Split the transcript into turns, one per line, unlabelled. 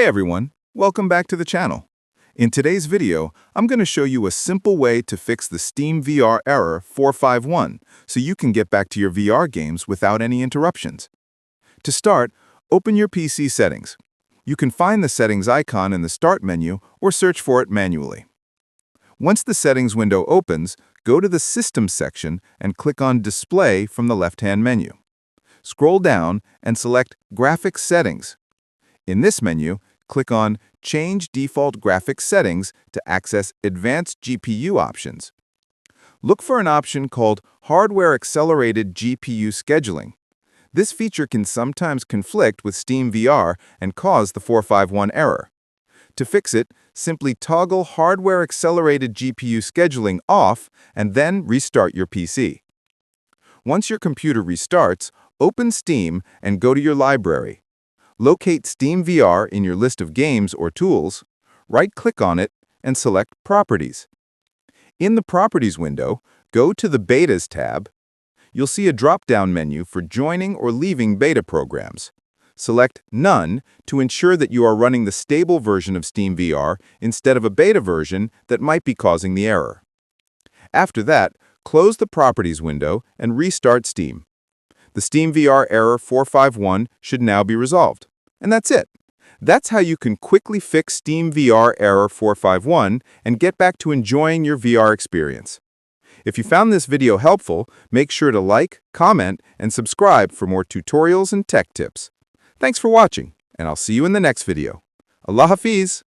everyone, welcome back to the channel. In today's video, I'm going to show you a simple way to fix the SteamVR Error 451 so you can get back to your VR games without any interruptions. To start, open your PC settings. You can find the settings icon in the Start menu or search for it manually. Once the settings window opens, go to the System section and click on Display from the left-hand menu. Scroll down and select Graphics Settings. In this menu, click on Change Default Graphics Settings to access Advanced GPU options. Look for an option called Hardware Accelerated GPU Scheduling. This feature can sometimes conflict with SteamVR and cause the 451 error. To fix it, simply toggle Hardware Accelerated GPU Scheduling off and then restart your PC. Once your computer restarts, open Steam and go to your library. Locate SteamVR in your list of games or tools, right-click on it, and select Properties. In the Properties window, go to the Betas tab. You'll see a drop-down menu for joining or leaving beta programs. Select None to ensure that you are running the stable version of SteamVR instead of a beta version that might be causing the error. After that, close the Properties window and restart Steam. The SteamVR Error 451 should now be resolved. And that's it. That's how you can quickly fix SteamVR Error 451 and get back to enjoying your VR experience. If you found this video helpful, make sure to like, comment, and subscribe for more tutorials and tech tips. Thanks for watching, and I'll see you in the next video. Allah Hafiz!